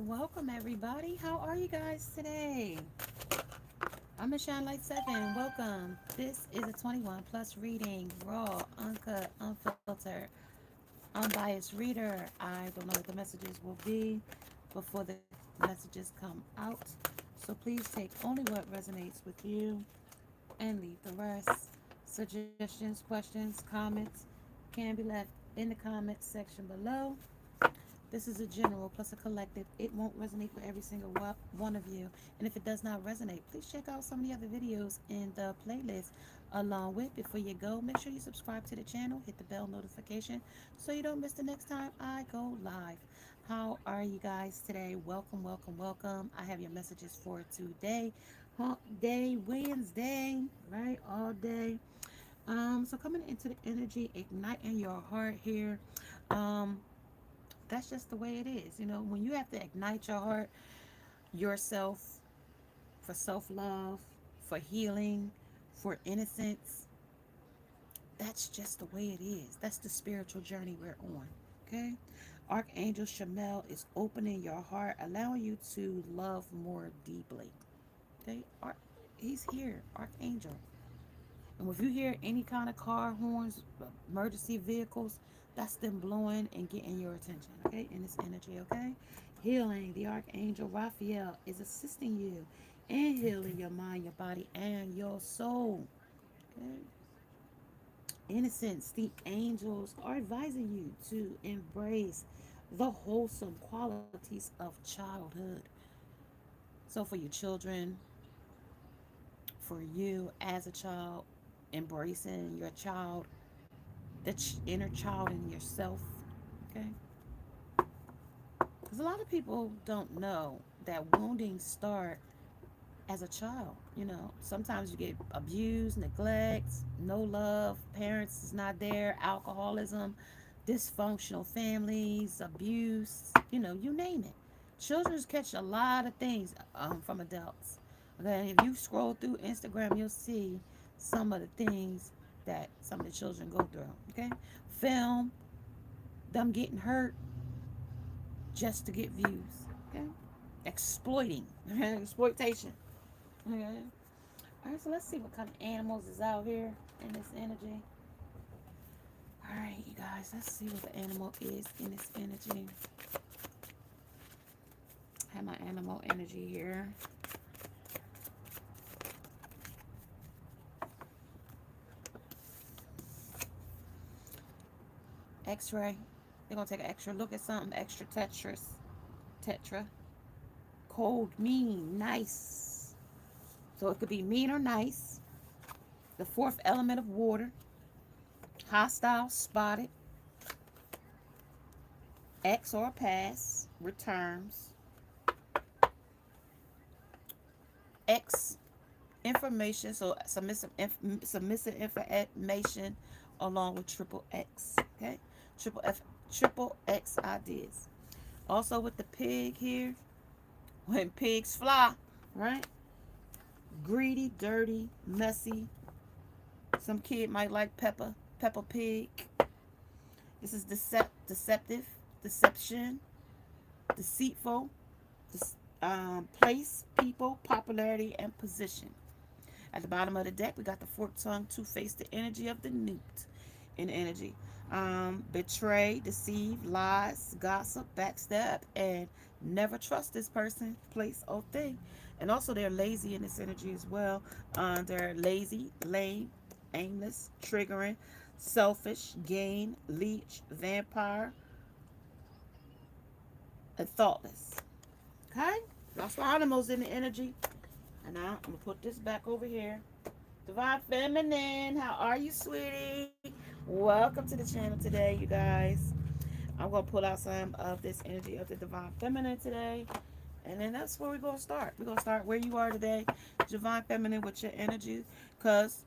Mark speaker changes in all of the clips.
Speaker 1: Welcome everybody. How are you guys today? I'm in Shine Light 7. Welcome. This is a 21 plus reading, raw, uncut, unfiltered, unbiased reader. I don't know what the messages will be before the messages come out. So please take only what resonates with you and leave the rest. Suggestions, questions, comments can be left in the comments section below. This is a general plus a collective. It won't resonate for every single one of you. And if it does not resonate, please check out some of the other videos in the playlist along with. Before you go, make sure you subscribe to the channel, hit the bell notification so you don't miss the next time I go live. How are you guys today? Welcome, welcome, welcome. I have your messages for today. Hump day, Wednesday, right? All day. So coming into the energy, igniting your heart here. Um, that's just the way it is. You know, when you have to ignite your heart, yourself, for self love, for healing, for innocence, that's just the way it is. That's the spiritual journey we're on. Okay? Archangel Shamel is opening your heart, allowing you to love more deeply. Okay? He's here, Archangel. And if you hear any kind of car horns, emergency vehicles, that's them blowing and getting your attention, okay? In this energy, okay? Healing, the Archangel Raphael is assisting you in healing your mind, your body, and your soul, okay? Innocence, the angels are advising you to embrace the wholesome qualities of childhood. So, for your children, for you as a child, embracing your child, the inner child in yourself. Okay, because a lot of people don't know that wounding start as a child. You know, sometimes you get abused, neglect, no love, parents is not there, alcoholism, dysfunctional families, abuse, you know, you name it. Children catch a lot of things from adults. Okay, if you scroll through Instagram, you'll see some of the things that some of the children go through. Okay, film them getting hurt just to get views. Okay, exploiting, exploitation. Okay. All right, so let's see what kind of animals is out here in this energy. All right, you guys, let's see what the animal is in this energy. I have my animal energy here. X-ray. They're gonna take an extra look at something extra tetras. Tetra. Cold, mean, nice. So it could be mean or nice. The fourth element of water. Hostile, spotted. X or pass. Returns. X information, so submissive information along with triple X. Okay, triple X ideas. Also with the pig here, when pigs fly, right? Greedy, dirty, messy. Some kid might like Peppa Pig. This is deceptive, deception, deceitful, place, people, popularity, and position. At the bottom of the deck, we got the forked tongue, two-faced, the energy of the newt in energy. Betray, deceive, lies, gossip, backstab, and never trust this person, place, or thing. And also, they're lazy in this energy as well. They're lazy, lame, aimless, triggering, selfish, gain, leech, vampire, and thoughtless. Okay? That's the animals in the energy. And now I'm going to put this back over here. Divine Feminine, how are you, sweetie? Welcome to the channel today, you guys. I'm going to pull out some of this energy of the Divine Feminine today. And then that's where we're going to start. We're going to start where you are today, Divine Feminine, with your energy. Because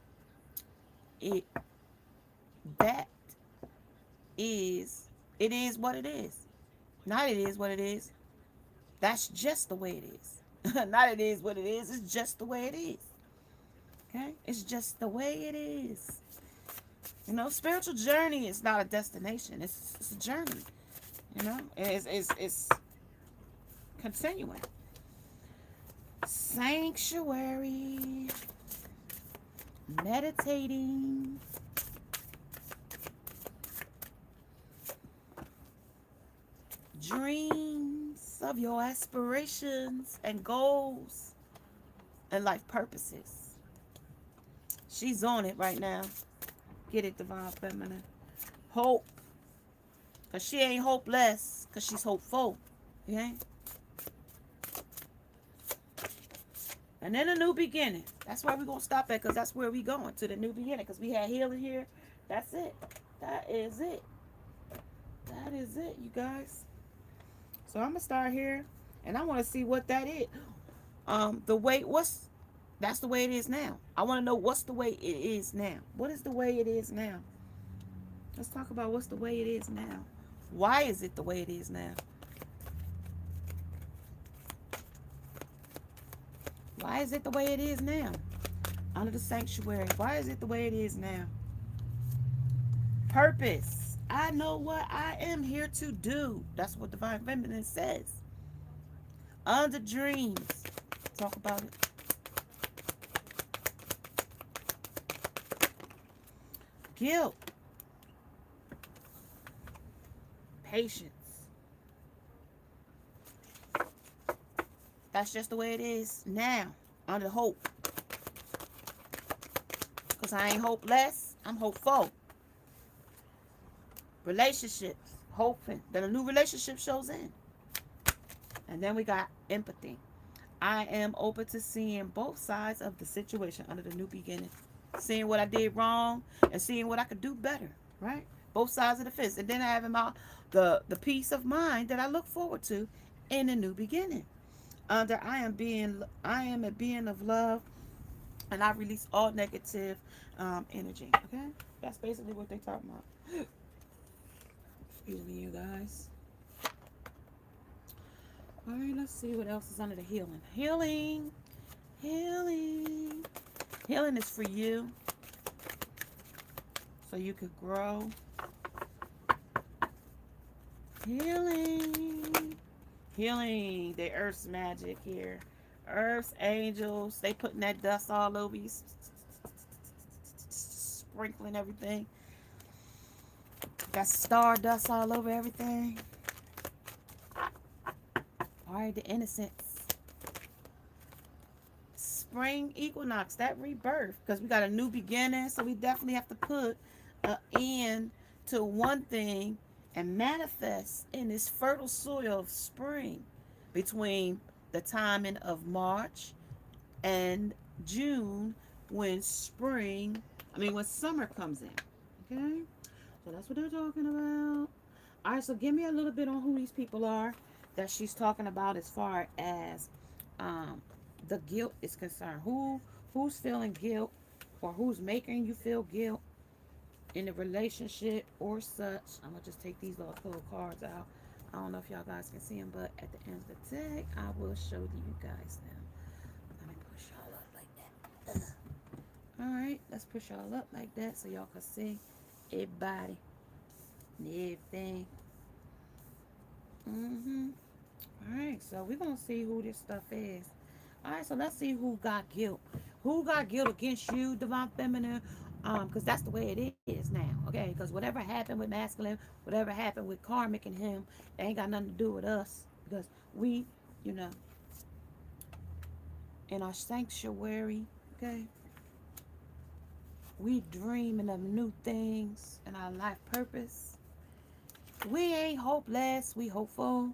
Speaker 1: it that is, it is what it is. Not it is what it is. That's just the way it is. Not it is what it is. It's just the way it is. Okay? It's just the way it is. You know, spiritual journey is not a destination. It's a journey. You know, it's Continuing. Sanctuary. Meditating. Dreams of your aspirations and goals and life purposes. She's on it right now. Get it, Divine Feminine. Hope. Because she ain't hopeless. Because she's hopeful. Okay? And then a new beginning. That's why we're going to stop at. Because that's where we going. To the new beginning. Because we had healing here. That's it. That is it. That is it, you guys. So I'm going to start here. And I want to see what that is. That's the way it is now. I want to know what's the way it is now. What is the way it is now? Let's talk about what's the way it is now. Why is it the way it is now? Why is it the way it is now? Under the sanctuary. Why is it the way it is now? Purpose. I know what I am here to do. That's what Divine Feminine says. Under dreams. Talk about it. Guilt. Patience. That's just the way it is now. Under hope. Because I ain't hopeless. I'm hopeful. Relationships. Hoping that a new relationship shows in. And then we got empathy. I am open to seeing both sides of the situation under the new beginning. Seeing what I did wrong and seeing what I could do better. Right? Both sides of the fence. And then I have the peace of mind that I look forward to in the new beginning. Under I am a being of love, and I release all negative energy. Okay? That's basically what they talking about. Excuse me, you guys. All right, let's see what else is under the healing. Healing. Healing. Healing is for you. So you could grow. Healing. Healing. The earth's magic here. Earth's angels. They putting that dust all over you. Sprinkling everything. Got stardust all over everything. Alright, the innocence. Spring equinox, that rebirth. Because we got a new beginning. So we definitely have to put an end to one thing and manifest in this fertile soil of spring between the timing of March and June when when summer comes in. Okay? So that's what they're talking about. All right, so give me a little bit on who these people are that she's talking about as far as the guilt is concerned. Who's feeling guilt or who's making you feel guilt in a relationship or such. I'm going to just take these little cards out. I don't know if y'all guys can see them, but at the end of the deck, I will show you guys them. Let me push y'all up like that. Alright, let's push y'all up like that so y'all can see everybody and everything. Alright, so we're going to see who this stuff is. Alright, so let's see who got guilt. Who got guilt against you, Divine Feminine? Because that's the way it is now, okay? Because whatever happened with Masculine, whatever happened with Karrnic and him, they ain't got nothing to do with us. Because we, in our sanctuary, okay? We dreaming of new things and our life purpose. We ain't hopeless. We hopeful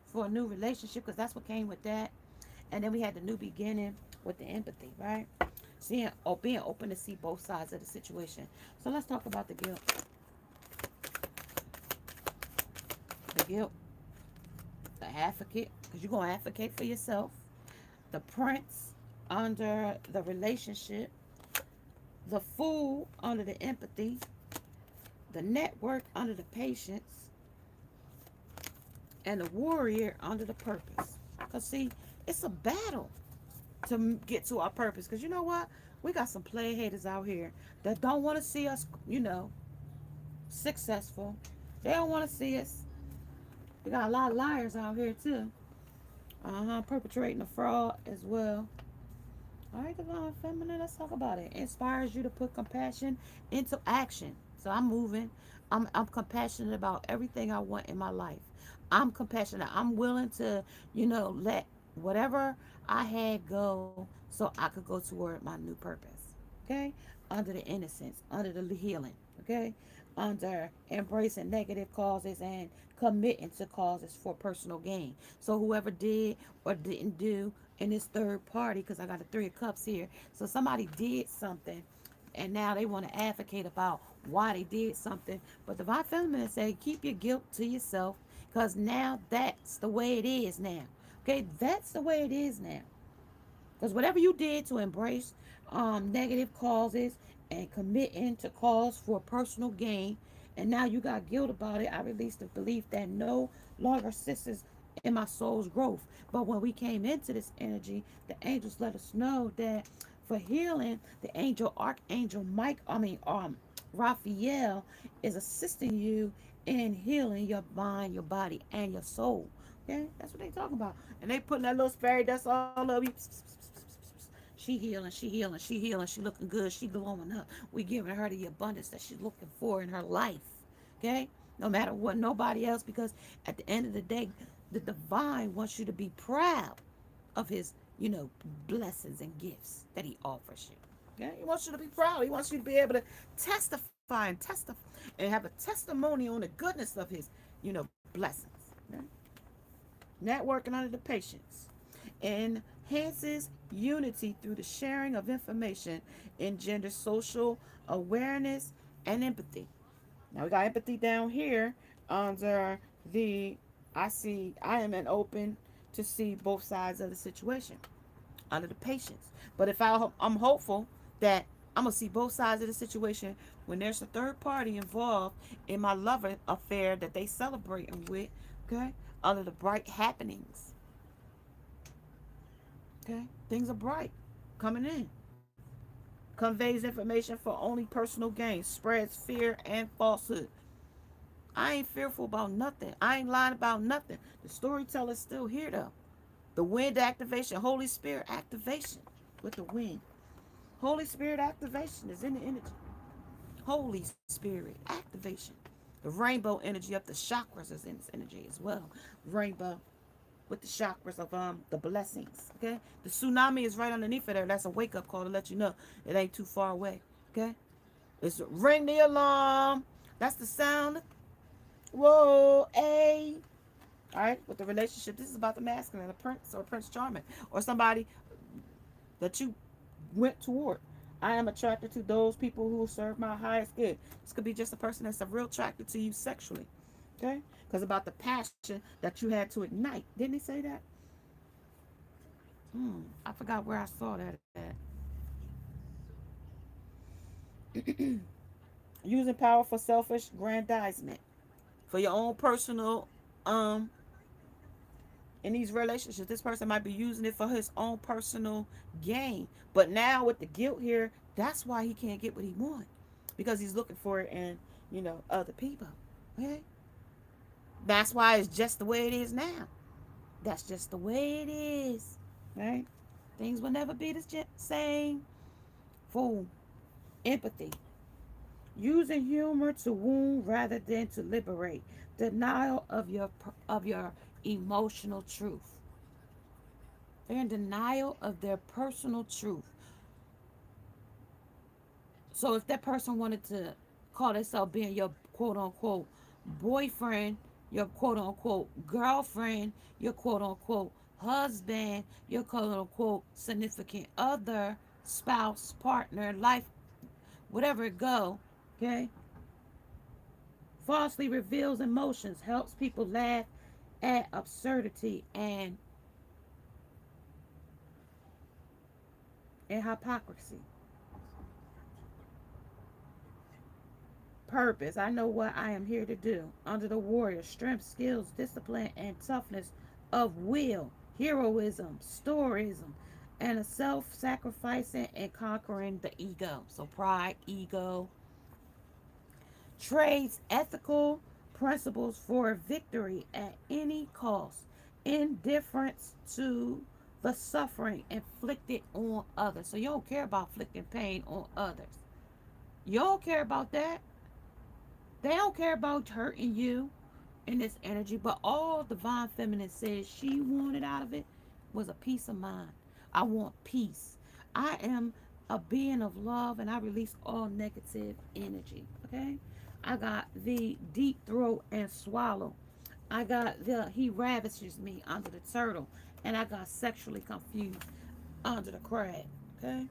Speaker 1: for a new relationship because that's what came with that. And then we had the new beginning with the empathy, right? Being open to see both sides of the situation. So let's talk about the guilt. The guilt. The advocate, because you're going to advocate for yourself. The prince under the relationship. The fool under the empathy. The network under the patience. And the warrior under the purpose. Because see, it's a battle to get to our purpose. Because you know what? We got some play haters out here that don't want to see us, successful. They don't want to see us. We got a lot of liars out here too. Perpetrating a fraud as well. All right, divine feminine, let's talk about it. Inspires you to put compassion into action. So I'm moving. I'm compassionate about everything I want in my life. I'm compassionate. I'm willing to, let whatever I had go so I could go toward my new purpose. Okay? Under the innocence, under the healing. Okay? Under embracing negative causes and committing to causes for personal gain. So whoever did or didn't do in this third party, because I got a three of cups here. So somebody did something and now they want to advocate about why they did something. But the divine feminine say, keep your guilt to yourself, because now that's the way it is now. Okay, that's the way it is now. Because whatever you did to embrace negative causes and committing to cause for personal gain, and now you got guilt about it, I released the belief that no longer assists in my soul's growth. But when we came into this energy, the angels let us know that for healing, the angel Archangel Raphael is assisting you in healing your mind, your body, and your soul. Okay, that's what they talking about. And they putting that little fairy dust all over you. She healing, she healing, she healing, she looking good, she glowing up. We giving her the abundance that she's looking for in her life. Okay? No matter what nobody else, because at the end of the day, the divine wants you to be proud of his, blessings and gifts that he offers you. Okay? He wants you to be proud. He wants you to be able to testify and have a testimony on the goodness of his, blessings. Okay? Networking under the patience enhances unity through the sharing of information, engenders social awareness and empathy. Now we got empathy down here under the I am an open to see both sides of the situation under the patience. But if I'm hopeful that I'm gonna see both sides of the situation when there's a third party involved in my lover affair that they celebrating with, okay, under the bright happenings. Okay, things are bright coming in. Conveys information for only personal gain, spreads fear and falsehood. I ain't fearful about nothing. I ain't lying about nothing. The storyteller's still here though. The wind activation, Holy Spirit activation with the wind. Holy Spirit activation is in the energy. Holy Spirit activation. The rainbow energy of the chakras is in this energy as well. Rainbow with the chakras of the blessings. Okay, the tsunami is right underneath it there. That's a wake up call to let you know it ain't too far away. Okay, it's ring the alarm. That's the sound. Whoa, a. All right, with the relationship, this is about the masculine, a prince or Prince Charming, or somebody that you went toward. I am attracted to those people who serve my highest good. This could be just a person that's a real attracted to you sexually. Okay? Because about the passion that you had to ignite. Didn't he say that? I forgot where I saw that at. Using power for selfish grandizement. For your own personal, in these relationships, this person might be using it for his own personal gain. But now with the guilt here, that's why he can't get what he wants. Because he's looking for it in, other people. Okay? That's why it's just the way it is now. That's just the way it is. Right? Things will never be the same. Fool. Empathy. Using humor to wound rather than to liberate. Denial of your emotional truth. They're in denial of their personal truth. So if that person wanted to call themselves being your quote unquote boyfriend, your quote unquote girlfriend, your quote unquote husband, your quote unquote significant other, spouse, partner, life, whatever it go, okay? Falsely reveals emotions, helps people laugh at absurdity and hypocrisy. Purpose. I know what I am here to do. Under the warrior, strength, skills, discipline, and toughness of will, heroism, stoicism, and a self sacrificing and conquering the ego. So, pride, ego, trades ethical principles for victory at any cost, indifference to the suffering inflicted on others. So you don't care about inflicting pain on others. You don't care about that. They don't care about hurting you in this energy. But all Divine Feminine says she wanted out of it was a peace of mind. I want peace. I am a being of love and I release all negative energy. Okay? I got the deep throat and swallow. I got the he ravishes me under the turtle. And I got sexually confused under the crab. Okay?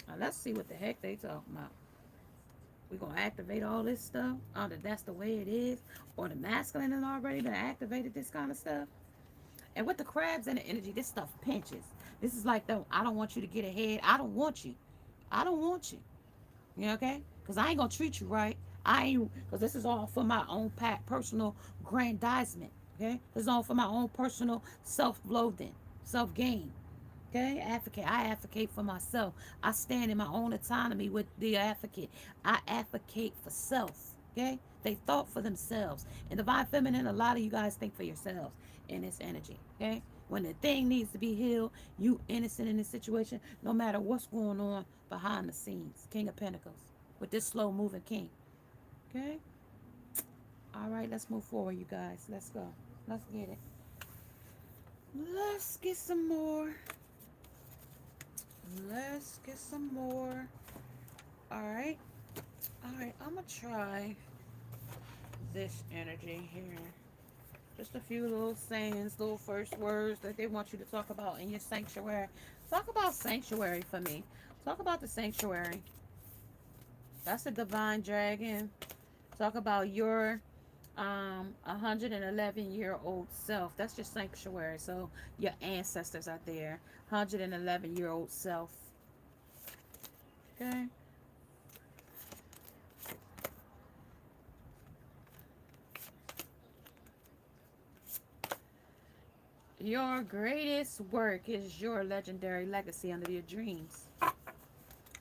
Speaker 1: Now let's see what the heck they talking about. We're gonna activate all this stuff. That's the way it is. Or the masculine has already been activated, this kind of stuff. And with the crabs and the energy, this stuff pinches. This is like, I don't want you to get ahead. I don't want you. I don't want you. You know, okay? Because I ain't gonna treat you right. I ain't, because this is all for my own personal grandizement. Okay? This is all for my own personal self-loathing, self-gain. Okay, advocate. I advocate for myself. I stand in my own autonomy with the advocate. I advocate for self. Okay, they thought for themselves. And Divine Feminine, a lot of you guys think for yourselves in this energy. Okay, when the thing needs to be healed, you innocent in this situation, no matter what's going on behind the scenes. King of Pentacles with this slow moving king. Okay, all right, let's move forward, you guys. Let's go. Let's get it. Let's get some more. Let's get some more. All right. All right. I'm going to try this energy here. Just a few little sayings, little first words that they want you to talk about in your sanctuary. Talk about sanctuary for me. Talk about the sanctuary. That's the divine dragon. Talk about your 111-year-old self. That's your sanctuary. So your ancestors are there. 111-year-old self. Okay. Your greatest work is your legendary legacy under your dreams.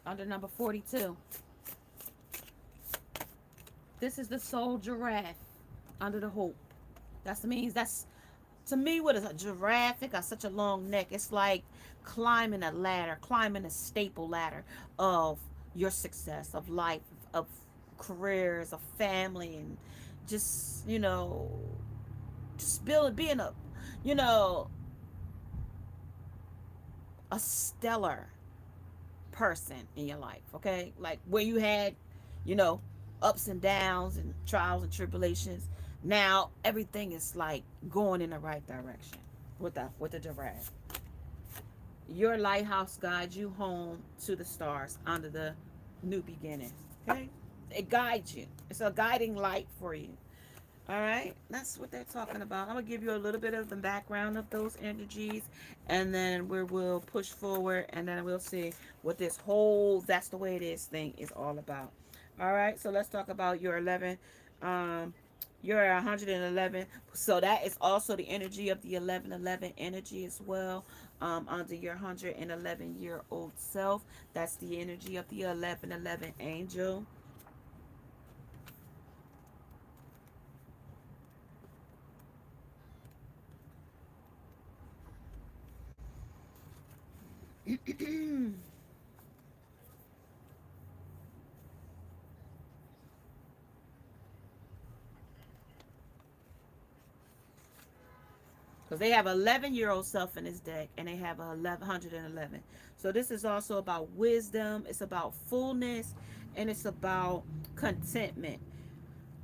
Speaker 1: Under number 42. This is the soul giraffe under the hope. That means that's, to me, what is a giraffe? It got such a long neck. It's like climbing a ladder, climbing a staple ladder of your success, of life, of careers, of family, and just, just being a, you know, a stellar person in your life, okay? Like where you had, you know, ups and downs and trials and tribulations. Now everything is like going in the right direction with the giraffe. Your lighthouse guides you home to the stars under the new beginning. Okay? It guides you. It's a guiding light for you. All right, that's what they're talking about. I'm gonna give you a little bit of the background of those energies, and then we will push forward, and then we'll see what this whole "that's the way it is" thing is all about. All right, so let's talk about your 11. Um, you're 111, so that is also the energy of the 1111 energy as well. Under your 111-year-old self, that's the energy of the 1111 angel. Because they have 11-year-old self in this deck and they have 111. So this is also about wisdom, it's about fullness, and it's about contentment.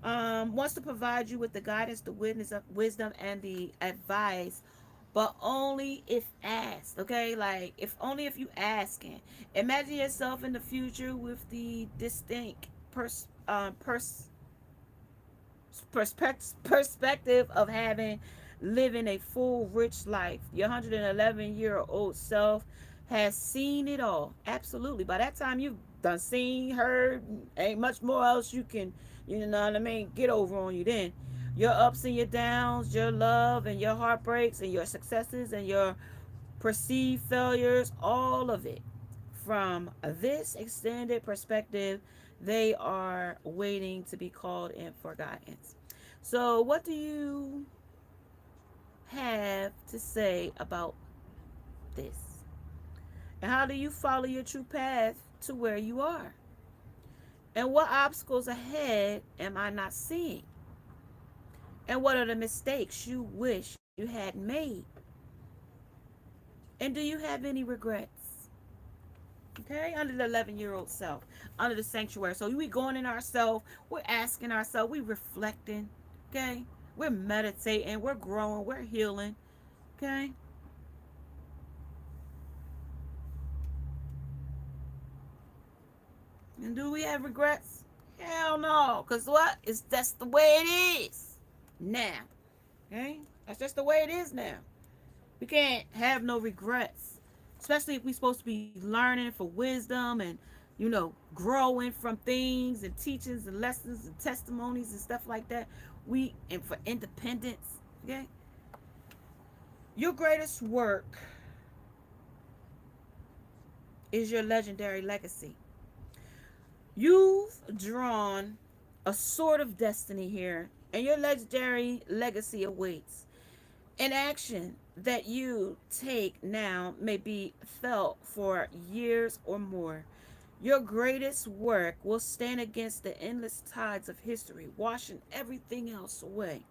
Speaker 1: Wants to provide you with the guidance, the witness of wisdom, and the advice, but only if asked. Okay, like if only if you asking. Imagine yourself in the future with the distinct perspective of having living a full rich life. Your 111-year-old self has seen it all. Absolutely. By that time you've done seen, heard, ain't much more else you can, you know what I mean, get over on you then. Your ups and your downs, your love and your heartbreaks and your successes and your perceived failures, all of it. From this extended perspective, they are waiting to be called in for guidance. So, what do you have to say about this? And how do you follow your true path to where you are? And what obstacles ahead am I not seeing? And what are the mistakes you wish you had made? And do you have any regrets? Okay, under the 11-year-old self, under the sanctuary. So we going in ourselves, we're asking ourselves, we reflecting, okay? We're meditating, we're growing, we're healing, okay? And do we have regrets? Hell no, because what? It's that's the way it is now, okay? That's just the way it is now. We can't have no regrets, especially if we're supposed to be learning for wisdom and, growing from things and teachings and lessons and testimonies and stuff like that. And for independence, okay? Your greatest work is your legendary legacy. You've drawn a sword of destiny here, and your legendary legacy awaits. An action that you take now may be felt for years or more. Your greatest work will stand against the endless tides of history, washing everything else away.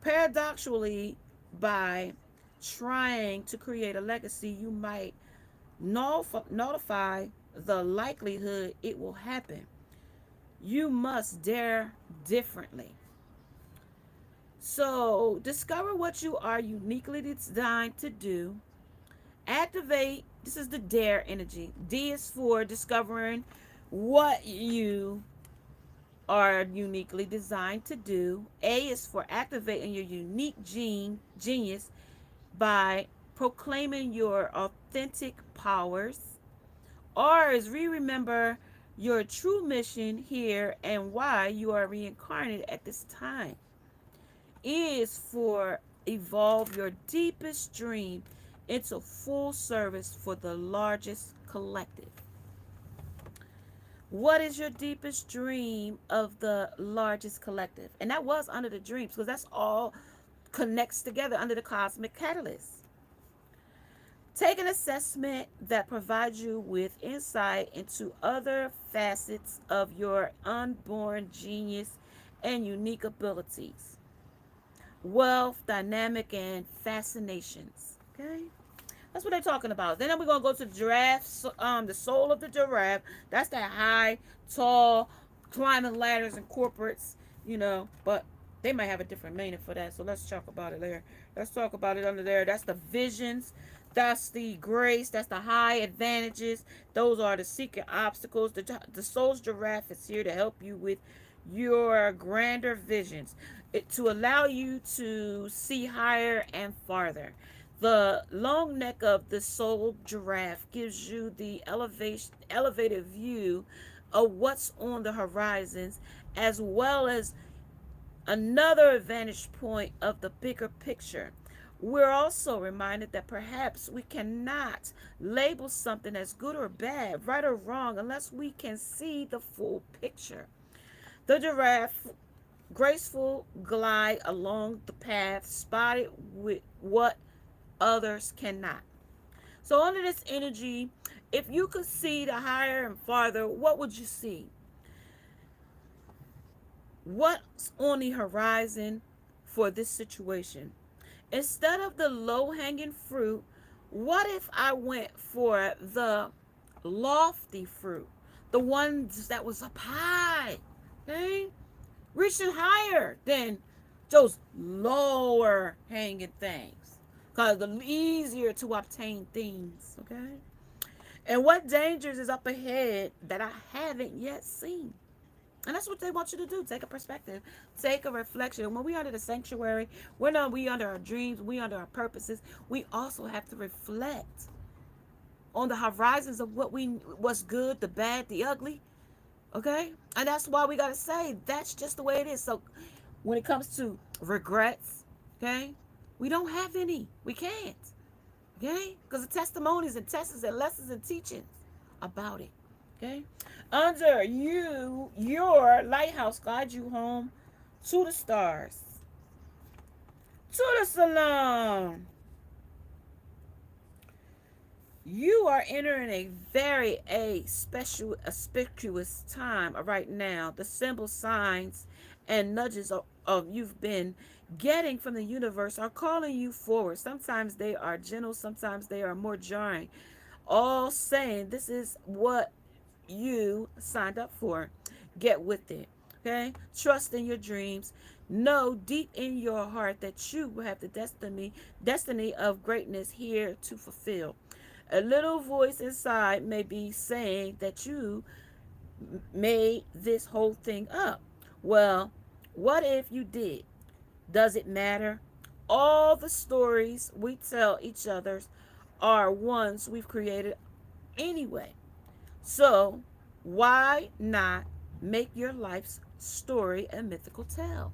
Speaker 1: Paradoxically, by trying to create a legacy, you might nullify the likelihood it will happen. You must dare differently. So, discover what you are uniquely designed to do. Activate, this is the dare energy. D is for discovering what you are uniquely designed to do. A is for activating your unique genius by proclaiming your authentic powers. R is remember your true mission here and why you are reincarnated at this time. Is for evolve your deepest dream into full service for the largest collective. What is your deepest dream of the largest collective? And that was under the dreams, because that's all connects together under the cosmic catalyst. Take an assessment that provides you with insight into other facets of your unborn genius and unique abilities, wealth, dynamic, and fascinations. Okay? That's what they're talking about. Then we're gonna go to the giraffe, the soul of the giraffe. That's that high, tall, climbing ladders and corporates, But they might have a different meaning for that. So let's talk about it there. Let's talk about it under there. That's the visions. That's the grace. That's the high advantages. Those are the secret obstacles. The soul's giraffe is here to help you with your grander visions, to allow you to see higher and farther. The long neck of the soul giraffe gives you the elevated view of what's on the horizons, as well as another vantage point of the bigger picture. We're also reminded that perhaps we cannot label something as good or bad, right or wrong, unless we can see the full picture. The giraffe graceful glide along the path, spotted with what others cannot. So under this energy, if you could see the higher and farther, what would you see? What's on the horizon for this situation? Instead of the low-hanging fruit, what if I went for the lofty fruit? The ones that was up high, okay? Reaching higher than those lower hanging things, because the easier to obtain things, okay? And what dangers is up ahead that I haven't yet seen? And that's what they want you to do. Take a perspective, take a reflection. When we under the sanctuary, we're not we under our dreams, we under our purposes. We also have to reflect on the horizons of what's good, the bad, the ugly. Okay? And that's why we gotta say that's just the way it is. So when it comes to regrets, okay, we don't have any. We can't. Okay? Because the testimonies and tests and lessons and teachings about it. Okay? Under you, your lighthouse guides you home to the stars, To the salon. You are entering a very special, auspicious time right now. The symbol signs and nudges of you've been getting from the universe are calling you forward. Sometimes they are gentle, sometimes they are more jarring. All saying this is what you signed up for. Get with it. Okay? Trust in your dreams. Know deep in your heart that you have the destiny of greatness here to fulfill. A little voice inside may be saying that you made this whole thing up. Well, what if you did? Does it matter? All the stories we tell each other are ones we've created anyway. So, why not make your life's story a mythical tale?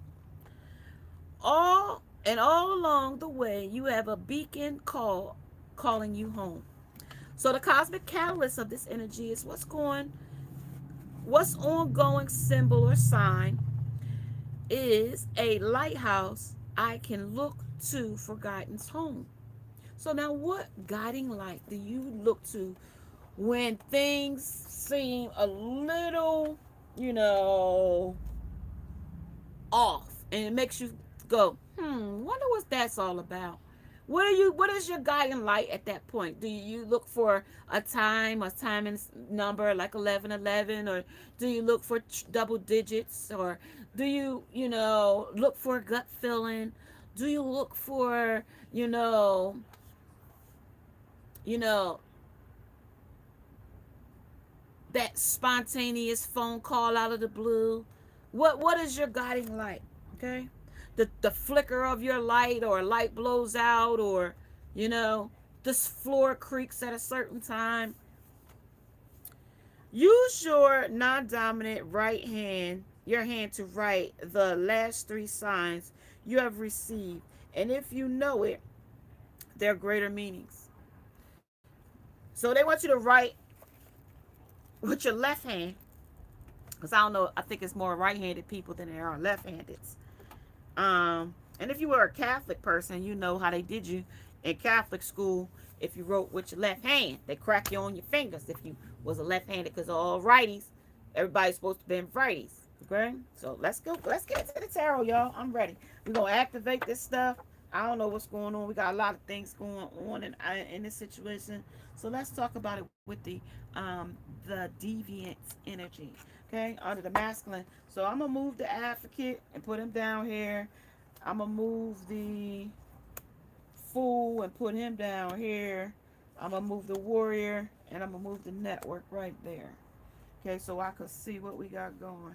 Speaker 1: All along the way, you have a beacon call calling you home. So the cosmic catalyst of this energy is what's ongoing symbol or sign is a lighthouse I can look to for guidance home. So now what guiding light do you look to when things seem a little, you know, off, and it makes you go, wonder what that's all about. What is your guiding light at that point? Do you look for a timing number like 1111, or do you look for double digits, or do you look for a gut feeling? Do you look for, you know, you know, that spontaneous phone call out of the blue? What is your guiding light? Okay, the flicker of your light, or a light blows out, or this floor creaks at a certain time. Use your non-dominant right hand, your hand, to write the last three signs you have received, and if you know it, they're greater meanings. So they want you to write with your left hand, because I don't know, I think it's more right-handed people than there are left-handed. And if you were a Catholic person, you know how they did you in Catholic school. If you wrote with your left hand, they crack you on your fingers if you was a left-handed, because all righties, everybody's supposed to be righties. Okay, so let's go. Let's get into the tarot, y'all. I'm ready. We're gonna activate this stuff. I don't know what's going on. We got a lot of things going on in this situation. So let's talk about it with the deviant energy. Okay, under the masculine. So I'm gonna move the advocate and put him down here. I'm gonna move the fool and put him down here. I'm gonna move the warrior, and I'm gonna move the network right there. Okay, so I can see what we got going.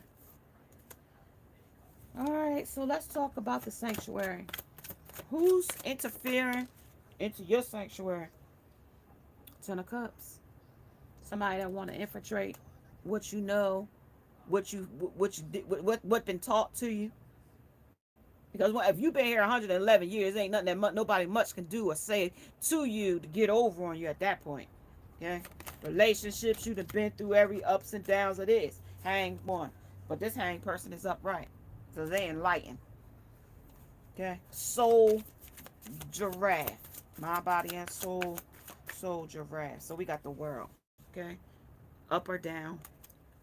Speaker 1: All right, so let's talk about the sanctuary. Who's interfering into your sanctuary? Ten of Cups. Somebody that want to infiltrate what you know, what been taught to you. Because if you've been here 111 years, ain't nothing that nobody much can do or say to you to get over on you at that point. Okay, relationships, you've been through every ups and downs of this. Hang one, but this hang person is upright, so they enlightened. Okay, soul giraffe, mind, body, and soul giraffe. So we got the world. Okay, up or down,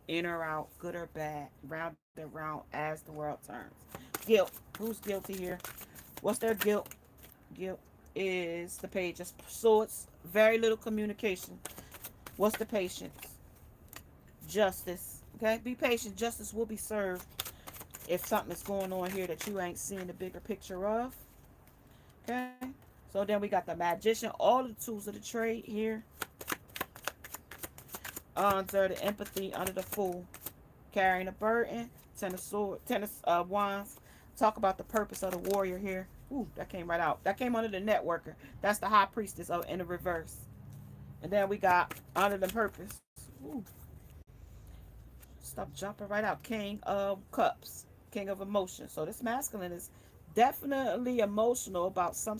Speaker 1: in or out, good or bad, round and round as the world turns. Guilt. Who's guilty here? What's their guilt? Guilt is the page of swords. Very little communication. What's the patience? Justice. Okay, be patient. Justice will be served if something is going on here that you ain't seeing the bigger picture of. Okay, so then we got the magician. All the tools of the trade here. Under the empathy, under the fool, carrying a burden. Ten of wands. Talk about the purpose of the warrior here. Ooh, that came right out. That came under the networker. That's the high priestess in the reverse. And then we got under the purpose. Ooh. Stop jumping right out. King of cups. King of emotions. So this masculine is definitely emotional about some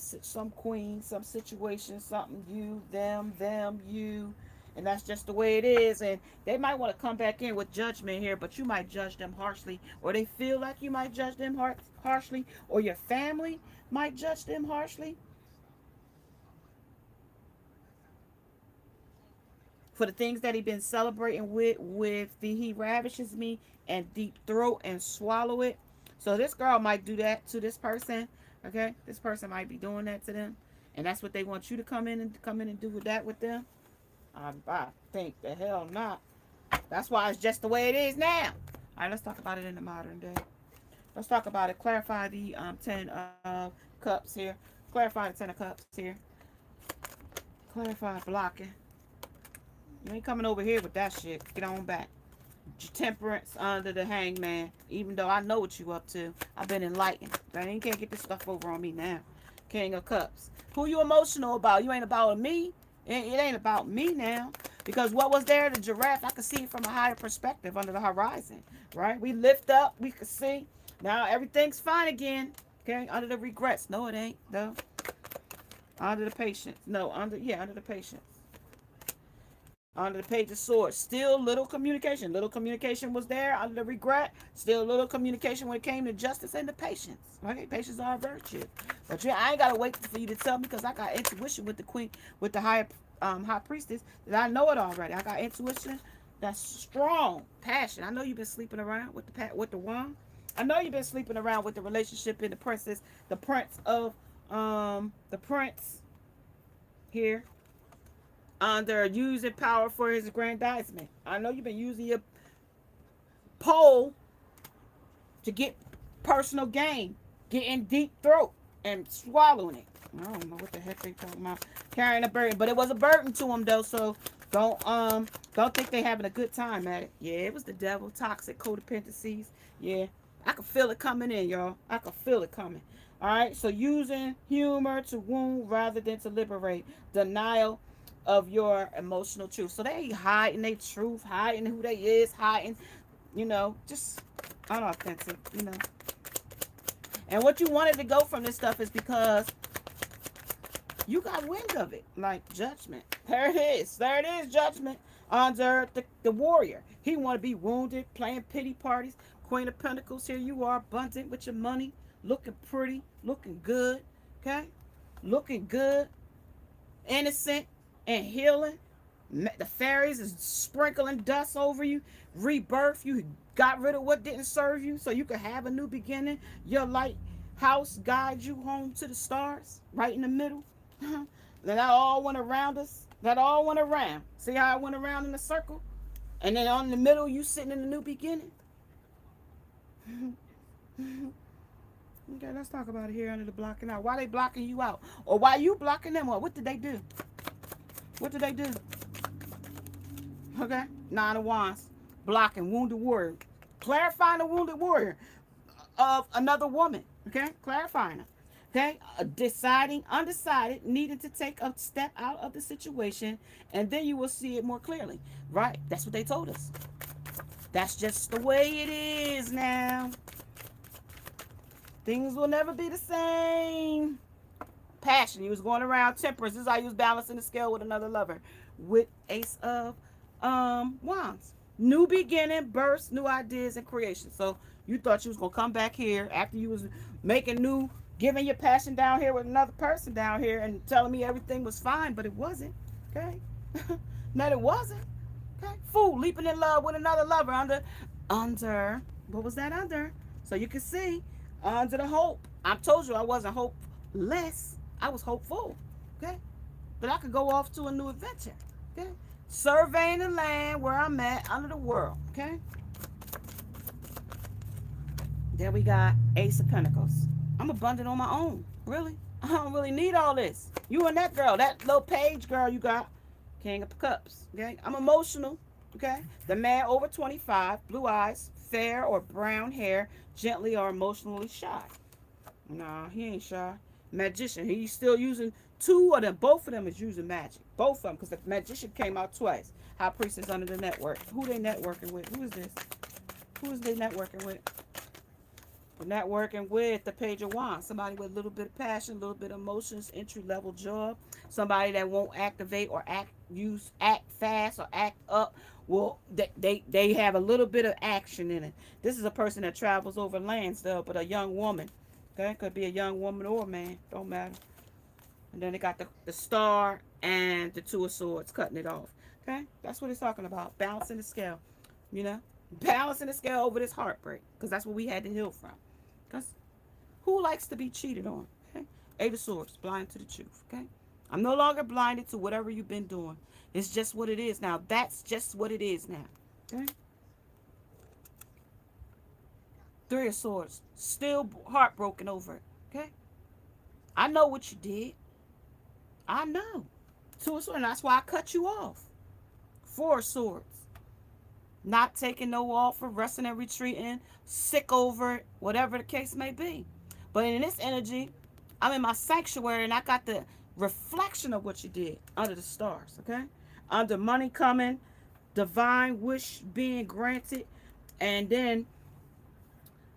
Speaker 1: queen, some situation, something, you, them, you. And that's just the way it is. And they might want to come back in with judgment here, but you might judge them harshly, or they feel like you might judge them harshly, or your family might judge them harshly for the things that he been celebrating with the he ravishes me and deep throat and swallow it. So this girl might do that to this person. Okay, this person might be doing that to them, and that's what they want you to come in and do with that with them. I think the hell not. That's why it's just the way it is now. All right, let's talk about it in the modern day. Let's talk about it. Clarify the 10 of cups here. Clarify the 10 of cups here. Clarify blocking. You ain't coming over here with that shit. Get on back. Temperance under the hangman. Even though I know what you up to. I've been enlightened. You can't get this stuff over on me now. King of Cups. Who you emotional about? You ain't about me. It ain't about me now. Because what was there? The giraffe. I could see it from a higher perspective under the horizon. Right? We lift up. We could see. Now everything's fine again. Okay? Under the regrets. No, it ain't. No. Under the patience. No, under the patience. Under the page of swords, still little communication. Little communication was there under the regret. Still little communication when it came to justice and the patience. Right? Patience are a virtue. But I ain't gotta wait for you to tell me because I got intuition with the queen, with the high priestess, that I know it already. I got intuition that's strong, passion. I know you've been sleeping around with the wand. I know you've been sleeping around with the relationship in the princess, the prince here. Under using power for his aggrandizement. I know you've been using your pole to get personal gain, getting deep throat and swallowing it. I don't know what the heck they talking about. Carrying a burden, but it was a burden to him though. So don't think they having a good time at it. Yeah, it was the devil, toxic codependencies. Yeah, I could feel it coming in, y'all. I could feel it coming. All right, so using humor to wound rather than to liberate. Denial of your emotional truth. So they hiding their truth, hiding who they is, hiding, just unauthentic, And what you wanted to go from this stuff is because you got wind of it, like judgment. There it is. There it is, judgment. Under the warrior. He want to be wounded, playing pity parties. Queen of Pentacles, here you are, abundant with your money, looking pretty, looking good, okay? Looking good, innocent, and healing. The fairies is sprinkling dust over you. Rebirth. You got rid of what didn't serve you so you could have a new beginning. Your lighthouse guides you home to the stars. Right in the middle. That all went around us. That all went around. See how it went around in a circle? And then on the middle, you sitting in the new beginning. Okay, let's talk about it here under the blocking out. Why they blocking you out? Or why you blocking them? Or what did they do? What did they do? Okay. 9 of Wands. Blocking. Wounded warrior. Clarifying the wounded warrior of another woman. Okay. Clarifying her. Okay. Deciding, undecided, needing to take a step out of the situation. And then you will see it more clearly. Right. That's what they told us. That's just the way it is now. Things will never be the same. Passion. You was going around. Temperance. This is how you was balancing the scale with another lover. With Ace of Wands. New beginning, bursts, new ideas, and creation. So you thought you was going to come back here after you was giving your passion down here with another person down here and telling me everything was fine, but it wasn't. Okay? No, it wasn't. Okay? Fool, leaping in love with another lover under, what was that under? So you can see, under the hope. I told you I wasn't hopeless. I was hopeful. Okay? But I could go off to a new adventure. Okay? Surveying the land where I'm at under the world. Okay? There we got Ace of Pentacles. I'm abundant on my own. Really? I don't really need all this. You and that girl, that little page girl you got. King of Cups. Okay? I'm emotional. Okay? The man over 25, blue eyes, fair or brown hair, gently or emotionally shy. Nah, he ain't shy. Magician. He's still using two of them. Both of them is using magic. Both of them. Because the magician came out twice. High priestess under the network. Who they networking with? Who is this? Who is they networking with? Networking with the Page of Wands. Somebody with a little bit of passion, a little bit of emotions, entry level job. Somebody that won't activate or act fast or act up. Well, they have a little bit of action in it. This is a person that travels over lands though, but a young woman. Okay, could be a young woman or a man, don't matter. And then they got the star and the two of swords cutting it off. Okay, that's what it's talking about. Balancing the scale, you know, balancing the scale over this heartbreak, because that's what we had to heal from. Because who likes to be cheated on? Okay, Eight of Swords, blind to the truth. Okay, I'm no longer blinded to whatever you've been doing. It's just what it is now. That's just what it is now. Okay, Three of Swords, still heartbroken over it. Okay, I know what you did. I know. Two of Swords, and that's why I cut you off. Four of Swords, not taking no offer, resting and retreating, sick over it, whatever the case may be. But in this energy, I'm in my sanctuary and I got the reflection of what you did under the stars, okay? Under money coming, divine wish being granted, and then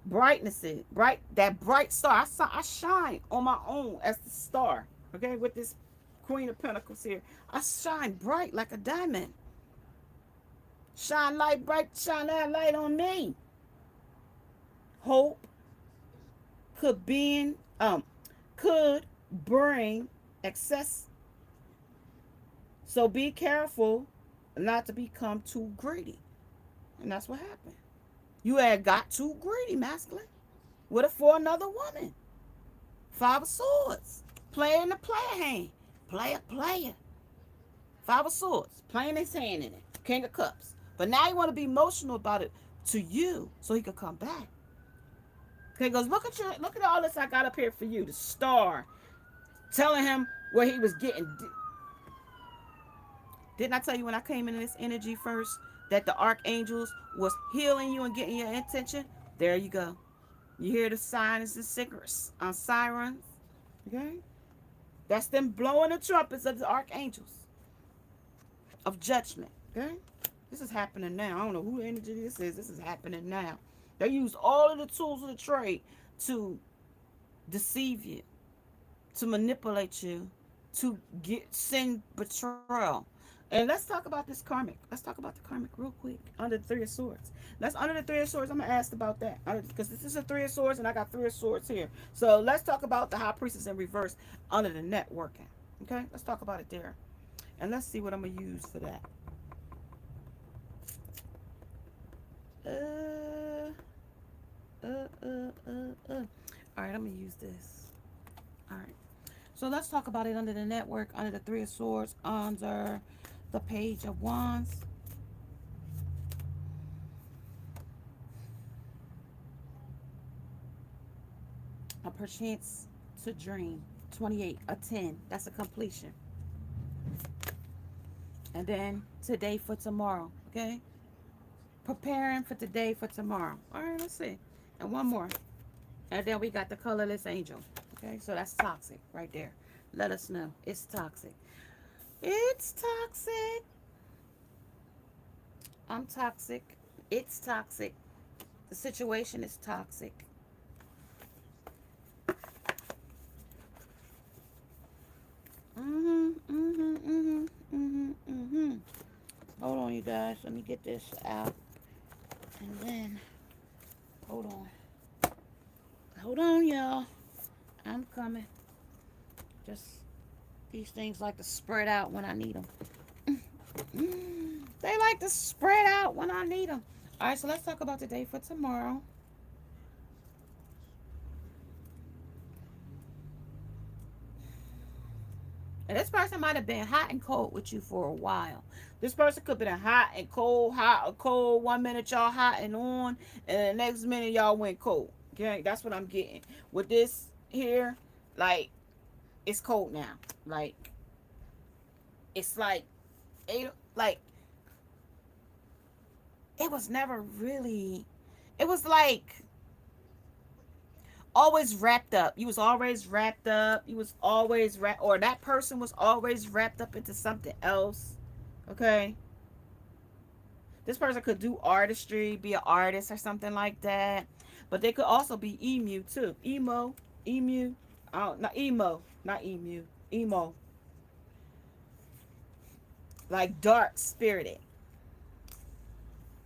Speaker 1: brightness it, bright that bright star. I shine on my own as the star, okay? With this Queen of Pentacles here, I shine bright like a diamond. Shine light bright, shine that light on me. Hope could be could bring excess. So be careful not to become too greedy. And that's what happened. You had got too greedy, masculine. With it for another woman. Five of Swords. Playing the player hand. Player. Five of Swords. Playing his hand in it. King of Cups. But now you want to be emotional about it to you so he could come back. Okay, goes, look at all this I got up here for you. The star. Telling him where he was getting. Didn't I tell you when I came into this energy first that the archangels was healing you and getting your intention? There you go. You hear the signs and signals on sirens. Okay? That's them blowing the trumpets of the archangels of judgment. Okay? This is happening now. I don't know who energy this is. This is happening now. They use all of the tools of the trade to deceive you, to manipulate you, to send betrayal. And let's talk about this karmic. Let's talk about the karmic real quick. Under the Three of Swords. Let's under the Three of Swords. I'm gonna ask about that because this is a Three of Swords, and I got Three of Swords here. So let's talk about the High Priestess in reverse under the networking. Okay, let's talk about it there, and let's see what I'm gonna use for that. All right, I'm gonna use this. All right. So let's talk about it under the network, under the Three of Swords, under the Page of Wands. A perchance to dream. 28, a 10. That's a completion. And then today for tomorrow. Okay? Preparing for today for tomorrow. All right, let's see. And one more. And then we got the colorless angel. Okay, so that's toxic right there. Let us know. It's toxic. It's toxic. I'm toxic. It's toxic. The situation is toxic. Hold on, you guys. Let me get this out. And then, hold on. Hold on, y'all. I'm coming. Just, these things like to spread out when I need them. They like to spread out when I need them. All right, so let's talk about today for tomorrow. And this person might have been hot and cold with you for a while. This person could have been hot and cold, hot or cold. 1 minute y'all hot and on, and the next minute y'all went cold. Okay, that's what I'm getting. With this here, like, it's cold now. Like, it's like, like, it was never really, it was like, always wrapped up. You was always wrapped up. You was always wrapped, or that person was always wrapped up into something else. Okay. This person could do artistry, be an artist or something like that.
Speaker 2: But they could also be emu too. Emu, not emo, not emu, emo, like dark spirited.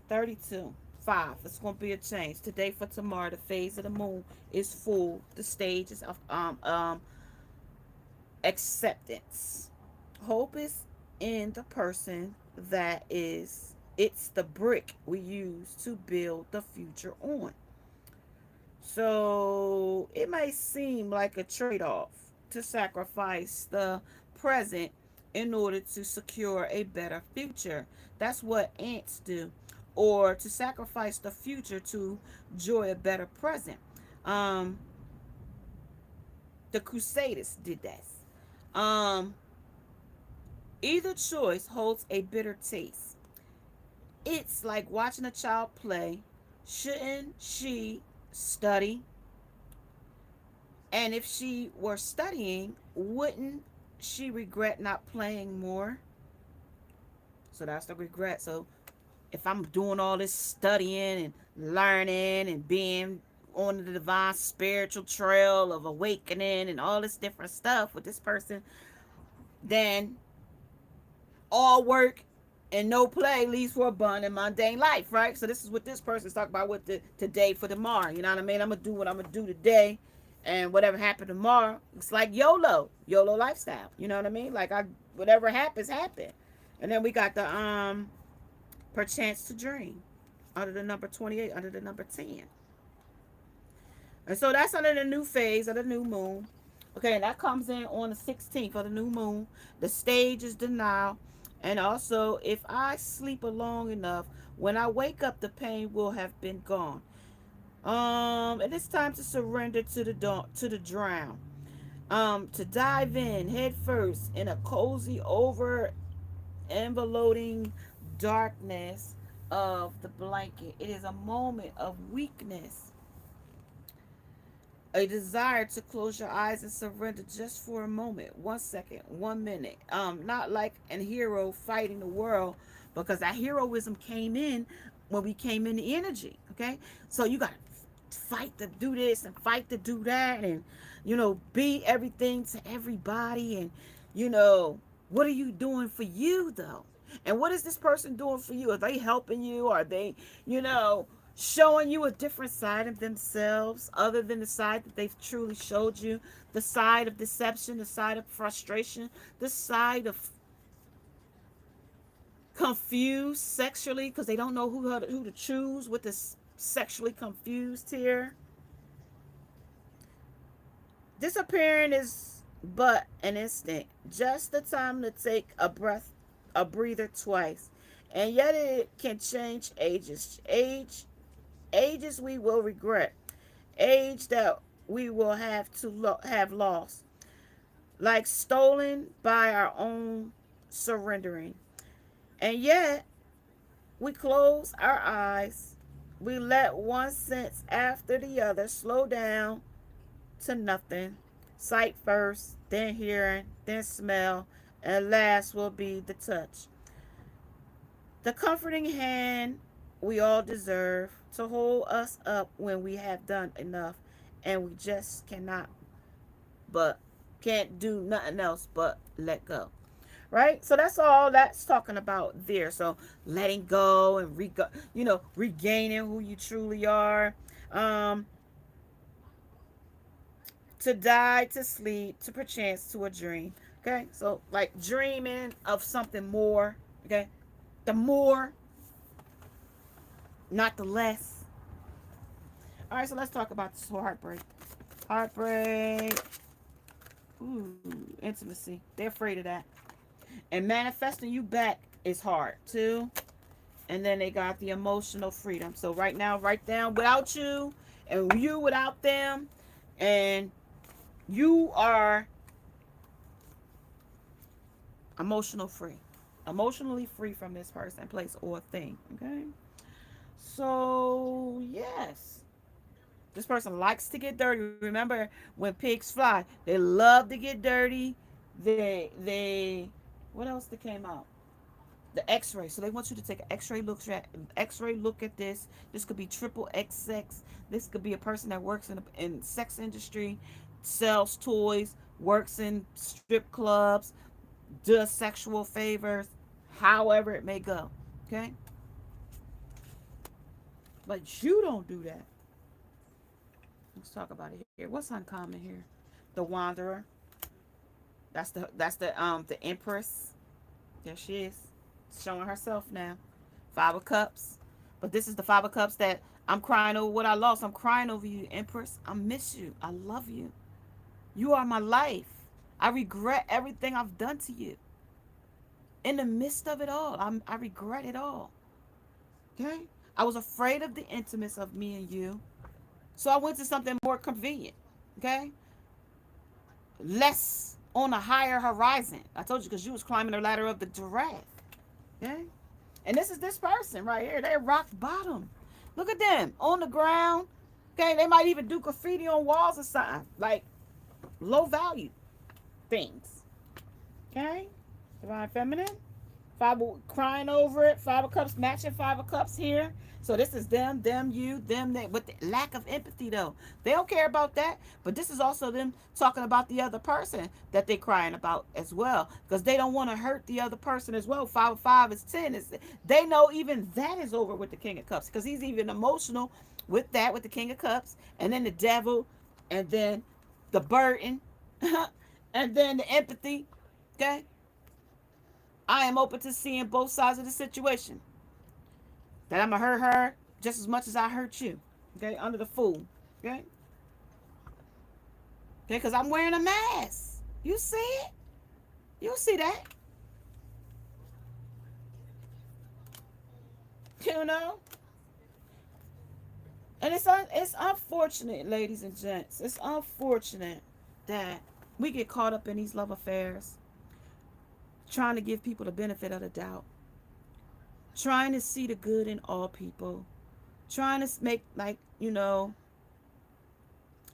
Speaker 2: 32. 5. It's going to be a change. Today for tomorrow, the phase of the moon is full. The stage is of acceptance. Hope is in the person that is, it's the brick we use to build the future on. So it may seem like a trade off to sacrifice the present in order to secure a better future. That's what ants do. Or to sacrifice the future to enjoy a better present. Um, the Crusaders did that. Um, Either choice holds a bitter taste. It's like watching a child play. Shouldn't she study? And if she were studying, wouldn't she regret not playing more? So that's the regret. So if I'm doing all this studying and learning and being on the divine spiritual trail of awakening and all this different stuff with this person, then all work and no play leads for a bun and mundane life, right? So this is what this person's talking about with the today for tomorrow. You know what I mean? I'm gonna do what I'm gonna do today, and whatever happened tomorrow, it's like YOLO lifestyle. You know what I mean? Like I, whatever happens, happen. And then we got the perchance to dream under the number 28, under the number 10. And so that's under the new phase of the new moon. Okay, and that comes in on the 16th of the new moon. The stage is denial. And also, if I sleep long enough, when I wake up, the pain will have been gone. And it's time to surrender to the dawn, to the drown. To dive in head first in a cozy, over enveloping darkness of the blanket. It is a moment of weakness, a desire to close your eyes and surrender just for a moment, 1 second, 1 minute. Not like a hero fighting the world, because that heroism came in when we came in the energy. Okay, so you got to fight to do this and fight to do that, and be everything to everybody, and what are you doing for you though? And what is this person doing for you? Are they helping you? Are they, you know, showing you a different side of themselves other than the side that they've truly showed you? The side of deception, the side of frustration, the side of confused sexually because they don't know who to choose with this sexually confused here. Disappearing is but an instant, just the time to take a breather twice, and yet it can change ages. Ages we will regret, age that we will have to have lost, like stolen by our own surrendering. And yet we close our eyes. We let one sense after the other slow down to nothing. Sight first, then hearing, then smell, and last will be the touch. The comforting hand we all deserve to hold us up when we have done enough and we just but can't do nothing else but let go. Right? So that's all that's talking about there. So letting go and regaining who you truly are. Um, to die, to sleep, to perchance to a dream. Okay, so like dreaming of something more. Okay, the more, not the less. All right, so let's talk about this heartbreak. Heartbreak. Ooh, intimacy. They're afraid of that. And manifesting you back is hard too. And then they got the emotional freedom. So right now, write down without you and you without them, and you are emotional free, emotionally free from this person, place, or thing. Okay. So yes, this person likes to get dirty. Remember when pigs fly, they love to get dirty. They what else that came out? the X-ray. So they want you to take an X-ray look at this. This could be triple X sex. This could be a person that works in sex industry, sells toys, works in strip clubs, does sexual favors, however it may go. Okay, but you don't do that. Let's talk about it here. What's uncommon here? The Wanderer. That's the Empress. There she is, showing herself now. Five of Cups. But this is the Five of Cups that I'm crying over what I lost. I'm crying over you, Empress. I miss you. I love you. You are my life. I regret everything I've done to you. In the midst of it all, I regret it all. Okay? I was afraid of the intimacy of me and you. So I went to something more convenient. Okay? Less on a higher horizon. I told you because you was climbing the ladder of the giraffe. Okay? And this is this person right here. They're rock bottom. Look at them on the ground. Okay? They might even do graffiti on walls or something. Like low value things. Okay? Divine Feminine. Five crying over it. Five of Cups matching Five of Cups here. So this is them, you, them, they. But the lack of empathy though. They don't care about that. But this is also them talking about the other person that they crying about as well. Because they don't want to hurt the other person as well. Five of five is 10. They know even that is over with the King of Cups. Because he's even emotional with that, with the King of Cups. And then the devil. And then the burden. And then the empathy. Okay? I am open to seeing both sides of the situation. That I'm going to hurt her just as much as I hurt you. Okay? Under the Fool. Okay? Okay? Because I'm wearing a mask. You see it? You see that? You know? And it's unfortunate, ladies and gents. It's unfortunate that we get caught up in these love affairs, trying to give people the benefit of the doubt, trying to see the good in all people, trying to make, like,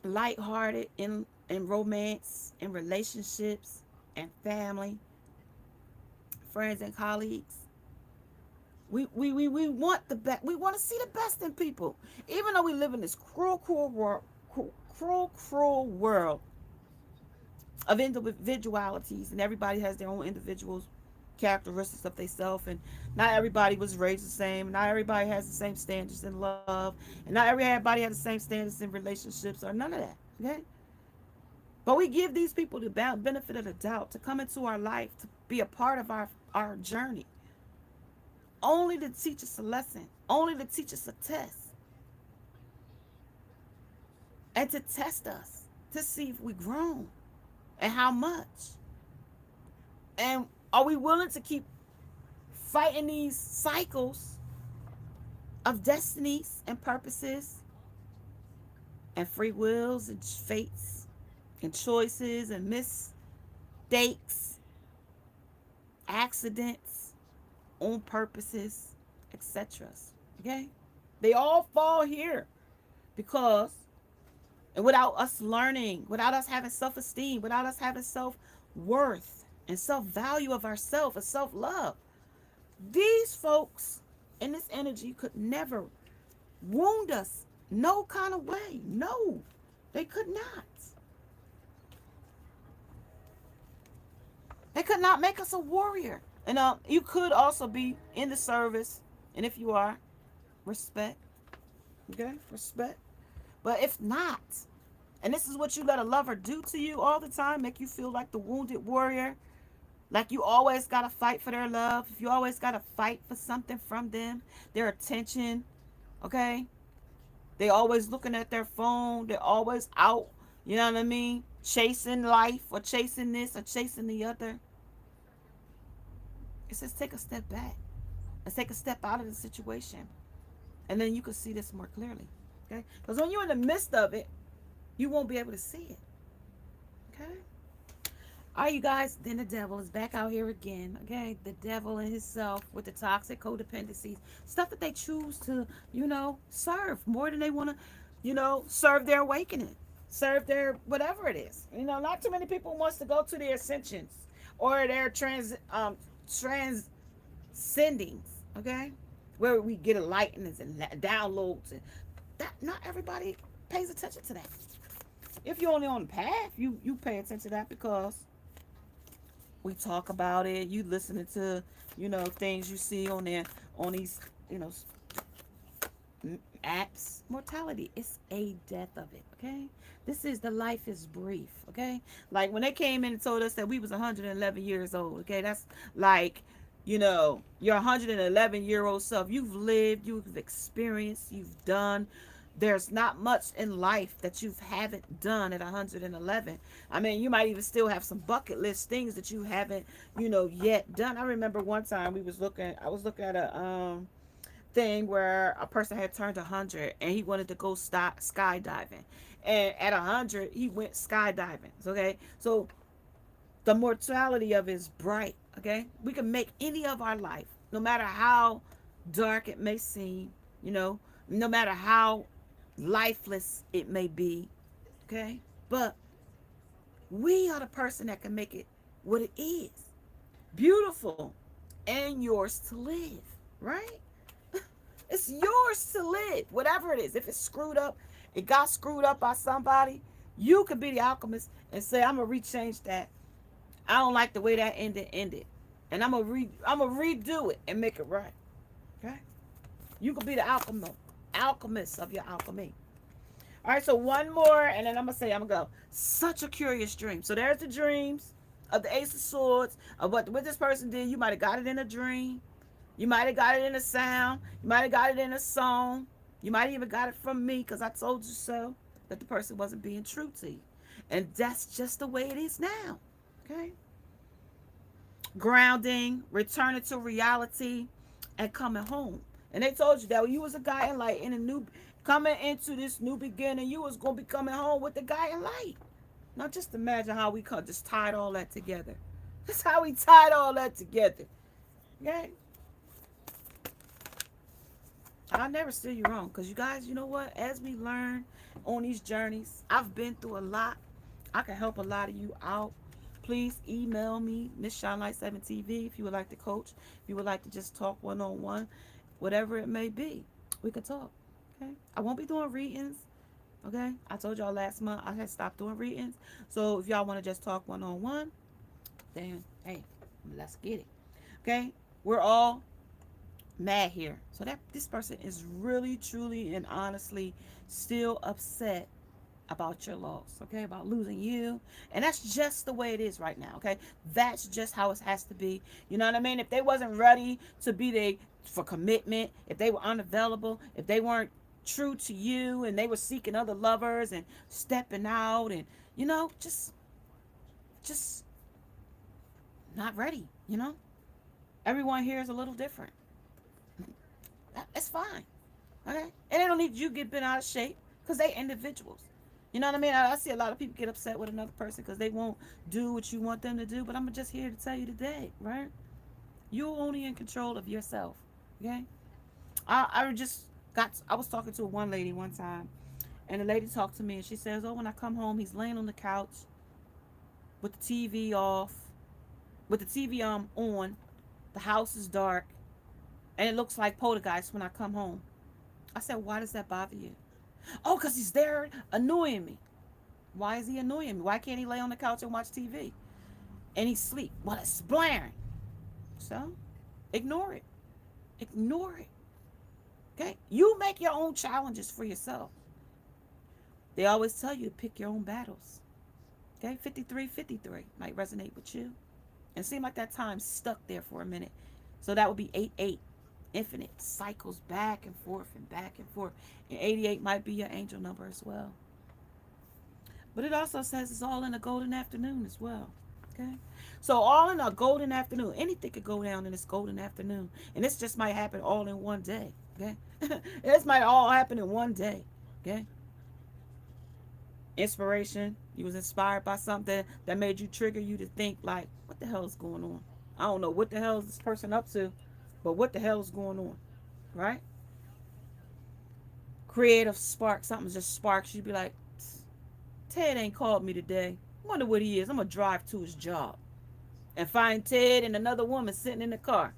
Speaker 2: lighthearted in romance, in relationships, and family, friends and colleagues. We want the best. We want to see the best in people, even though we live in this cruel world, cruel world of individualities, and everybody has their own individual characteristics of themselves, and not everybody was raised the same. Not everybody has the same standards in love, and not everybody has the same standards in relationships, or none of that. Okay, but we give these people the benefit of the doubt to come into our life, to be a part of our journey, only to teach us a lesson, only to teach us a test, and to test us to see if we grown and how much. And are we willing to keep fighting these cycles of destinies and purposes and free wills and fates and choices and mistakes, accidents, on purposes, etc. Okay? They all fall here because, and without us learning, without us having self-esteem, without us having self-worth and self-value of ourselves and self-love, these folks in this energy could never wound us no kind of way. No, they could not. They could not make us a warrior. And you could also be in the service, and if you are, respect. Okay, respect. But if not, and this is what you let a lover do to you all the time, make you feel like the wounded warrior, like you always got to fight for their love, if you always got to fight for something from them, their attention, okay? They always looking at their phone, they're always out, you know what I mean? Chasing life or chasing this or chasing the other. It says take a step back. Let's take a step out of the situation. And then you can see this more clearly. Okay? Because when you're in the midst of it, you won't be able to see it. Okay? All right, you guys, then the devil is back out here again. Okay? The devil and himself with the toxic codependencies. Stuff that they choose to, serve more than they want to, serve their awakening. Serve their whatever it is. Not too many people wants to go to their ascensions or their transitions sendings, okay, where we get enlightenments and downloads, and that not everybody pays attention to that. If you're only on the path, you pay attention to that because we talk about it. You listening to, things you see on there, on these, you know apps. Mortality is a death of it, okay? This is the life is brief, okay? Like when they came in and told us that we was 111 years old, okay? That's like, your 111-year-old self. You've lived, you've experienced, you've done. There's not much in life that you haven't done at 111. I mean, you might even still have some bucket list things that you haven't, yet done. I remember one time I was looking at a thing where a person had turned 100 and he wanted to go skydiving, and at 100 he went skydiving. Okay, so the mortality of it is bright. Okay, we can make any of our life, no matter how dark it may seem, no matter how lifeless it may be. Okay, but we are the person that can make it what it is, beautiful and yours to live, right? It's yours to live, whatever it is. If it's screwed up, it got screwed up by somebody, you could be the alchemist and say, I'm gonna rechange that. I don't like the way that ended. And I'm gonna redo it and make it right. Okay? You could be the alchemist of your alchemy. All right, so one more, and then I'm gonna go. Such a curious dream. So there's the dreams of the Ace of Swords, of what this person did. You might have got it in a dream. You might have got it in a sound. You might have got it in a song. You might even got it from me because I told you so, that the person wasn't being true to you. And that's just the way it is now. Okay? Grounding, returning to reality, and coming home. And they told you that when you was a guy in light, in a new, coming into this new beginning, you was going to be coming home with the guy in light. Now just imagine how we just tied all that together. That's how we tied all that together. Okay? I'll never steer you wrong, because you guys, you know what? As we learn on these journeys, I've been through a lot. I can help a lot of you out. Please email me, Miss Shine 7 TV, if you would like to coach, if you would like to just talk one-on-one, whatever it may be. We could talk. Okay? I won't be doing readings. Okay? I told y'all last month I had stopped doing readings. So if y'all want to just talk one-on-one, then hey, let's get it. Okay? We're all mad here. So that this person is really, truly, and honestly still upset about your loss, okay, about losing you. And that's just the way it is right now. Okay, that's just how it has to be. You know what I mean? If they wasn't ready to be there for commitment, if they were unavailable, if they weren't true to you, and they were seeking other lovers and stepping out, and just not ready. Everyone here is a little different. That's fine. Okay? And they don't need you to get bent out of shape, because they individuals. You know what I mean? I see a lot of people get upset with another person because they won't do what you want them to do. But I'm just here to tell you today, right? You're only in control of yourself. Okay? I was talking to one lady one time, and the lady talked to me, and she says, "Oh, when I come home, he's laying on the couch with the TV off, with the TV on. The house is dark, and it looks like poltergeist when I come home." I said, "Why does that bother you?" "Oh, because he's there annoying me." "Why is he annoying me? Why can't he lay on the couch and watch TV? And he sleep?" "Well, it's blaring." So, ignore it. Ignore it. Okay? You make your own challenges for yourself. They always tell you to pick your own battles. Okay? 5353 might resonate with you. And it seemed like that time stuck there for a minute. So that would be 88. Infinite cycles back and forth and back and forth. And 88 might be your angel number as well. But it also says it's all in a golden afternoon as well. Okay? So all in a golden afternoon. Anything could go down in this golden afternoon. And this just might happen all in one day. Okay? This might all happen in one day. Okay? Inspiration. You was inspired by something that made you trigger you to think like, what the hell is going on? I don't know what the hell is this person up to, but what the hell is going on? Right? Creative spark. Something just sparks. You'd be like, Ted ain't called me today. Wonder what he is. I'm going to drive to his job and find Ted and another woman sitting in the car.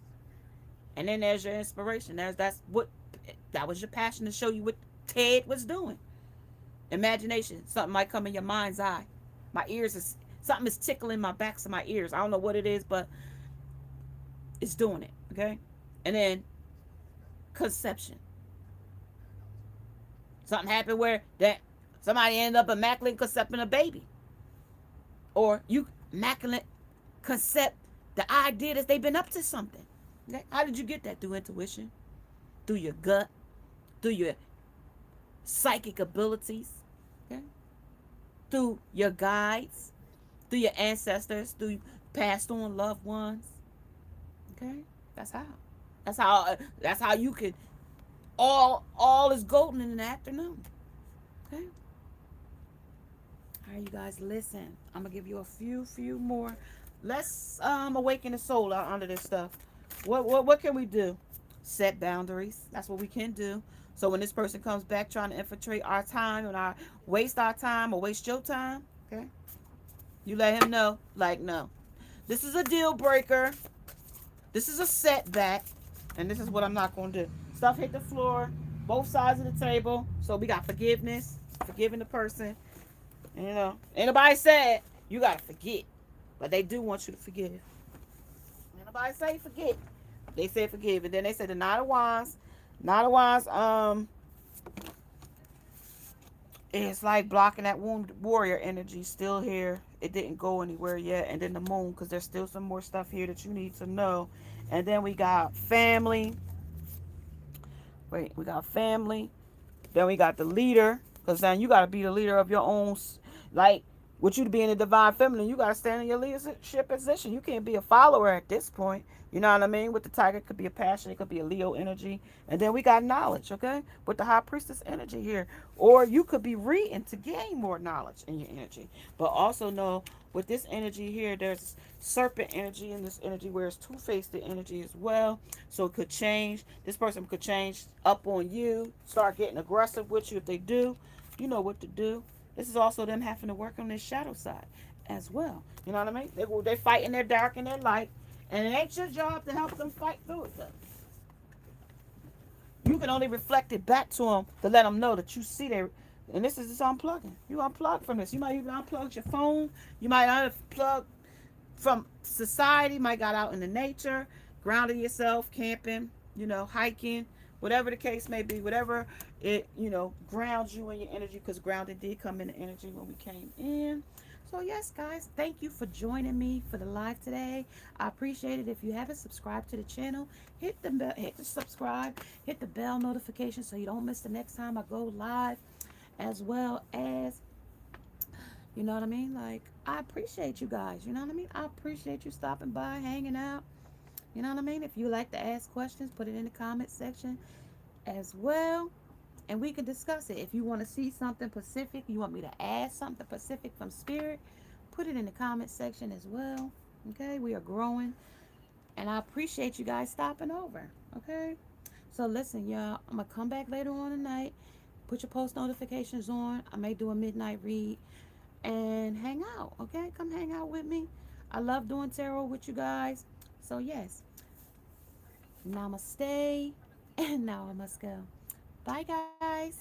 Speaker 2: And then there's your inspiration. That was your passion to show you what Ted was doing. Imagination. Something might come in your mind's eye. My ears is something is tickling my backs of my ears. I don't know what it is, but it's doing it. Okay. And then conception. Something happened where that somebody ended up immaculate concepting a baby. Or you immaculate concept the idea that they've been up to something. Okay? How did you get that? Through intuition, through your gut, through your psychic abilities, okay? Through your guides, through your ancestors, through passed on loved ones. Okay? That's how. That's how you could all is golden in the afternoon. Okay? All right, you guys, listen. I'm gonna give you a few more. Let's awaken the soul out under this stuff. What can we do? Set boundaries. That's what we can do. So when this person comes back trying to infiltrate our time and waste our time or waste your time, okay? You let him know, like, no. This is a deal breaker. This is a setback. And this is what I'm not gonna do. Stuff hit the floor, both sides of the table. So we got forgiveness, forgiving the person. You know, anybody said you gotta forget, but they do want you to forgive. Anybody say forget? They said forgive, and then they said the Knight of Wands. Knight of Wands, it's like blocking that wounded warrior energy still here. It didn't go anywhere yet, and then the Moon, because there's still some more stuff here that you need to know. And then we got family. Wait, we got family. Then we got the leader, because then you got to be the leader of your own. Like, with you to be in the divine feminine, you got to stand in your leadership position. You can't be a follower at this point. You know what I mean? With the tiger, it could be a passion. It could be a Leo energy. And then we got knowledge, okay? With the high priestess energy here. Or you could be reading to gain more knowledge in your energy. But also know, with this energy here, there's serpent energy in this energy where it's two-faced energy as well. So it could change. This person could change up on you, start getting aggressive with you if they do. You know what to do. This is also them having to work on their shadow side as well. You know what I mean? They fight in their dark and their light. And it ain't your job to help them fight through it. Though. You can only reflect it back to them to let them know that you see their. And this is just unplugging. You unplug from this. You might even unplug your phone. You might unplug from society. Might got out in the nature, grounding yourself, camping, hiking, whatever the case may be, whatever it, grounds you in your energy, because grounding did come in the energy when we came in. So yes, guys, thank you for joining me for the live today. I appreciate it. If you haven't subscribed to the channel, hit the bell, hit the subscribe, hit the bell notification so you don't miss the next time I go live, as well as, you know what I mean? Like, I appreciate you guys. You know what I mean? I appreciate you stopping by, hanging out. You know what I mean? If you like to ask questions, put it in the comment section as well, and we can discuss it. If you want to see something specific, you want me to add something specific from spirit, put it in the comment section as well. Okay, we are growing, and I appreciate you guys stopping over. Okay, so listen, y'all, I'm gonna come back later on tonight. Put your post notifications on. I may do a midnight read and hang out. Okay, come hang out with me. I love doing tarot with you guys. So yes, namaste, and now I must go. Bye, guys.